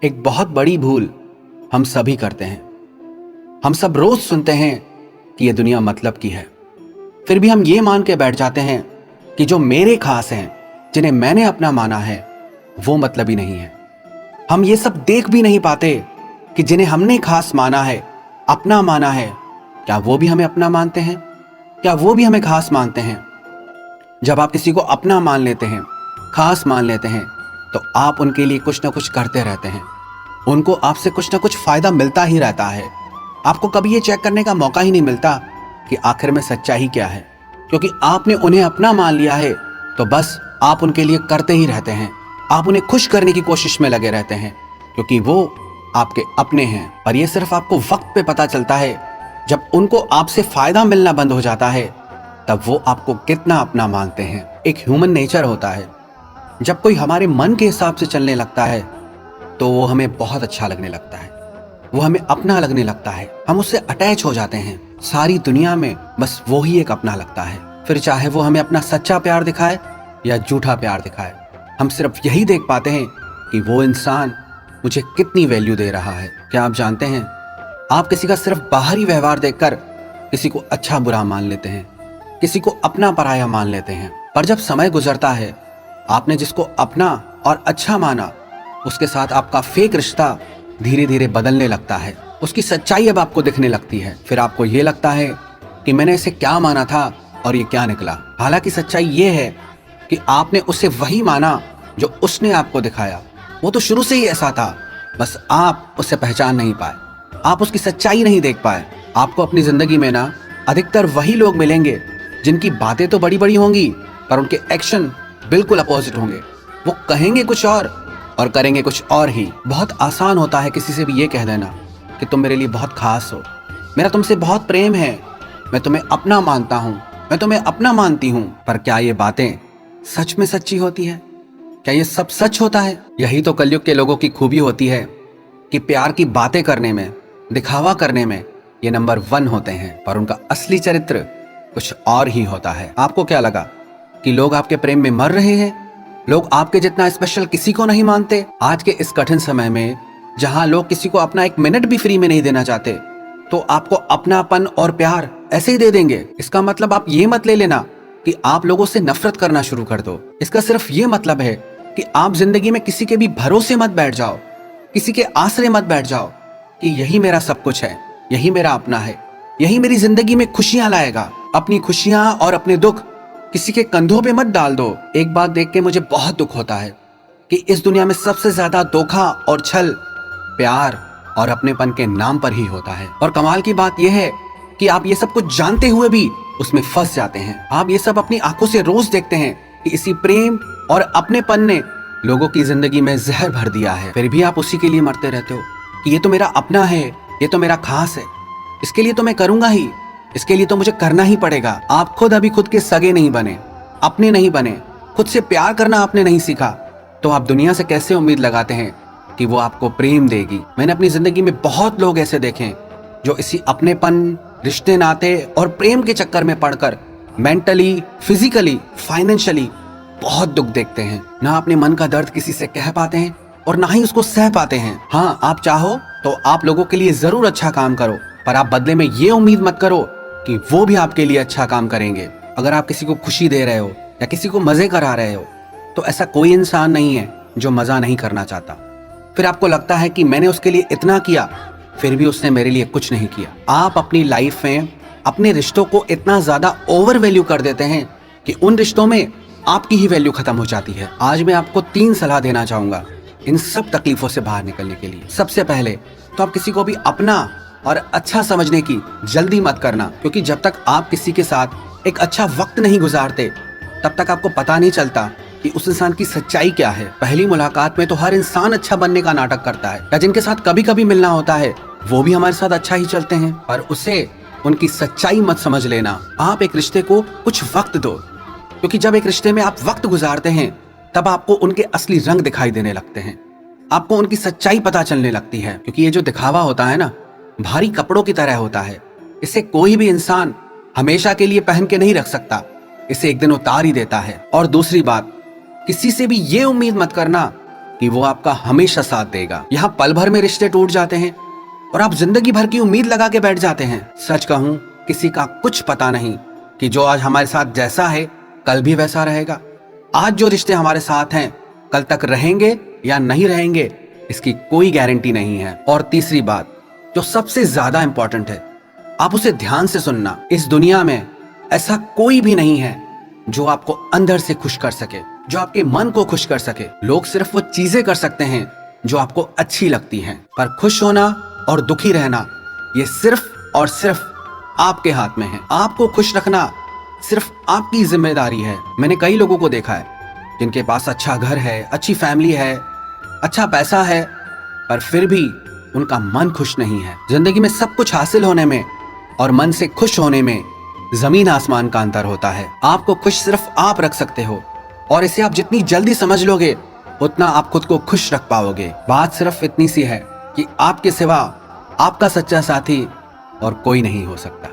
एक बहुत बड़ी भूल हम सभी करते हैं। हम सब रोज सुनते हैं कि ये दुनिया मतलब की है, फिर भी हम ये मान के बैठ जाते हैं कि जो मेरे खास हैं, जिन्हें मैंने अपना माना है, वो मतलबी नहीं है। हम ये सब देख भी नहीं पाते कि जिन्हें हमने खास माना है, अपना माना है, क्या वो भी हमें अपना मानते हैं? क्या वो भी हमें खास मानते हैं? जब आप किसी को अपना मान लेते हैं, खास मान लेते हैं, तो आप उनके लिए कुछ ना कुछ करते रहते हैं। उनको आपसे कुछ ना कुछ फायदा मिलता ही रहता है। आपको कभी ये चेक करने का मौका ही नहीं मिलता कि आखिर में सच्चाई क्या है, क्योंकि आपने उन्हें अपना मान लिया है तो बस आप उनके लिए करते ही रहते हैं। आप उन्हें खुश करने की कोशिश में लगे रहते हैं, क्योंकि वो आपके अपने हैं। पर यह सिर्फ आपको वक्त पे पता चलता है, जब उनको आपसे फायदा मिलना बंद हो जाता है, तब वो आपको कितना अपना मानते हैं। एक ह्यूमन नेचर होता है, जब कोई हमारे मन के हिसाब से चलने लगता है तो वो हमें बहुत अच्छा लगने लगता है, वो हमें अपना लगने लगता है, हम उससे अटैच हो जाते हैं। सारी दुनिया में बस वो ही एक अपना लगता है। फिर चाहे वो हमें अपना सच्चा प्यार दिखाए या झूठा प्यार दिखाए, हम सिर्फ यही देख पाते हैं कि वो इंसान मुझे कितनी वैल्यू दे रहा है। क्या आप जानते हैं, आप किसी का सिर्फ बाहरी व्यवहार देखकर किसी को अच्छा बुरा मान लेते हैं, किसी को अपना पराया मान लेते हैं। पर जब समय गुजरता है, आपने जिसको अपना और अच्छा माना, उसके साथ आपका फेक रिश्ता धीरे धीरे बदलने लगता है। उसकी सच्चाई अब आपको दिखने लगती है। फिर आपको ये लगता है कि मैंने इसे क्या माना था और ये क्या निकला। हालांकि सच्चाई ये है कि आपने उसे वही माना जो उसने आपको दिखाया। वो तो शुरू से ही ऐसा था, बस आप उसे पहचान नहीं पाए, आप उसकी सच्चाई नहीं देख पाए। आपको अपनी जिंदगी में ना अधिकतर वही लोग मिलेंगे जिनकी बातें तो बड़ी बड़ी होंगी, पर उनके एक्शन बिल्कुल अपोजिट होंगे। वो कहेंगे कुछ और करेंगे कुछ और ही। बहुत आसान होता है किसी से भी ये कह देना कि तुम मेरे लिए बहुत खास हो, मेरा तुमसे बहुत प्रेम है, मैं तुम्हें अपना मानता हूँ, मैं तुम्हें अपना मानती हूँ। पर क्या ये बातें सच में सच्ची होती है? क्या ये सब सच होता है? यही तो कलयुग के लोगों की खूबी होती है कि प्यार की बातें करने में, दिखावा करने में ये नंबर 1 होते हैं, पर उनका असली चरित्र कुछ और ही होता है। आपको क्या लगा कि लोग आपके प्रेम में मर रहे हैं? लोग आपके जितना स्पेशल किसी को नहीं मानते? आज के इस कठिन समय में जहां लोग किसी को अपना 1 मिनट भी फ्री में नहीं देना चाहते, तो आपको अपनापन और प्यार ऐसे ही दे देंगे। इसका मतलब आप ये मत ले लेना कि आप लोगों से नफरत करना शुरू कर दो। इसका सिर्फ ये मतलब है कि आप जिंदगी में किसी के भी भरोसे मत बैठ जाओ, किसी के आसरे मत बैठ जाओ कि यही मेरा सब कुछ है, यही मेरा अपना है, यही मेरी जिंदगी में खुशियां लाएगा। अपनी खुशियां और अपने दुख किसी के कंधों पे मत डाल दो। एक बात देख के मुझे बहुत दुख होता है कि इस दुनिया में सबसे ज्यादा धोखा और छल प्यार और अपनेपन के नाम पर ही होता है। और कमाल की बात यह है कि आप ये सब कुछ जानते हुए भी उसमें फंस जाते हैं। आप ये सब अपनी आंखों से रोज देखते हैं कि इसी प्रेम और अपनेपन ने लोगों की जिंदगी में जहर भर दिया है। फिर भी आप उसी के लिए मरते रहते हो कि ये तो मेरा अपना है, ये तो मेरा खास है, इसके लिए तो मैं करूंगा ही, इसके लिए तो मुझे करना ही पड़ेगा। आप खुद अभी खुद के सगे नहीं बने, अपने नहीं बने, खुद से प्यार करना आपने नहीं सीखा, तो आप दुनिया से कैसे उम्मीद लगाते हैं कि वो आपको प्रेम देगी? मैंने अपनी जिंदगी में बहुत लोग ऐसे देखे जो इसी अपनेपन, रिश्ते नाते और प्रेम के चक्कर में पड़कर मेंटली, फिजिकली, फाइनेंशियली बहुत दुख देखते हैं। ना अपने मन का दर्द किसी से कह पाते हैं और ना ही उसको सह पाते हैं। हाँ, आप चाहो तो आप लोगों के लिए जरूर अच्छा काम करो, पर आप बदले में ये उम्मीद मत करो कि वो भी आपके लिए अच्छा काम करेंगे। अगर आप किसी को खुशी दे रहे हो या किसी को मजे करा रहे हो, तो ऐसा कोई इंसान नहीं है जो मजा नहीं करना चाहता। फिर आपको लगता है कि मैंने उसके लिए इतना किया, फिर भी उसने मेरे लिए कुछ नहीं किया। आप अपनी लाइफ में अपने रिश्तों को इतना ज्यादा ओवर वैल्यू कर देते हैं कि उन रिश्तों में आपकी ही वैल्यू खत्म हो जाती है। आज मैं आपको 3 सलाह देना चाहूंगा इन सब तकलीफों से बाहर निकलने के लिए। सबसे पहले तो आप किसी को भी अपना और अच्छा समझने की जल्दी मत करना, क्योंकि जब तक आप किसी के साथ एक अच्छा वक्त नहीं गुजारते, तब तक आपको पता नहीं चलता कि उस इंसान की सच्चाई क्या है। पहली मुलाकात में तो हर इंसान अच्छा बनने का नाटक करता है, या जिनके साथ कभी कभी मिलना होता है वो भी हमारे साथ अच्छा ही चलते हैं, पर उसे उनकी सच्चाई मत समझ लेना। आप एक रिश्ते को कुछ वक्त दो, क्योंकि जब एक रिश्ते में आप वक्त गुजारते हैं, तब आपको उनके असली रंग दिखाई देने लगते हैं, आपको उनकी सच्चाई पता चलने लगती है। क्योंकि ये जो दिखावा होता है ना, भारी कपड़ों की तरह होता है। इसे कोई भी इंसान हमेशा के लिए पहन के नहीं रख सकता, इसे एक दिन उतार ही देता है। और दूसरी बात, किसी से भी ये उम्मीद मत करना कि कि वो आपका हमेशा साथ देगा। यहाँ पल भर में रिश्ते टूट जाते हैं और आप जिंदगी भर की उम्मीद लगा के बैठ जाते हैं। सच कहूं, किसी का कुछ पता नहीं कि जो आज हमारे साथ जैसा है कल भी वैसा रहेगा। आज जो रिश्ते हमारे साथ हैं कल तक रहेंगे या नहीं रहेंगे इसकी कोई गारंटी नहीं है। और तीसरी बात जो सबसे ज्यादा इंपॉर्टेंट है, आप उसे ध्यान से सुनना। इस दुनिया में ऐसा कोई भी नहीं है जो आपको अंदर से खुश कर सके, जो आपके मन को खुश कर सके। लोग सिर्फ वो चीजें कर सकते हैं जो आपको अच्छी लगती हैं, पर खुश होना और दुखी रहना ये सिर्फ और सिर्फ आपके हाथ में है। आपको खुश रखना सिर्फ आपकी जिम्मेदारी है। मैंने कई लोगों को देखा है जिनके पास अच्छा घर है, अच्छी फैमिली है, अच्छा पैसा है, पर फिर भी उनका मन खुश नहीं है। जिंदगी में सब कुछ हासिल होने में और मन से खुश होने में जमीन आसमान का अंतर होता है। आपको खुश सिर्फ आप रख सकते हो और इसे आप जितनी जल्दी समझ लोगे उतना आप खुद को खुश रख पाओगे। बात सिर्फ इतनी सी है कि आपके सिवा आपका सच्चा साथी और कोई नहीं हो सकता।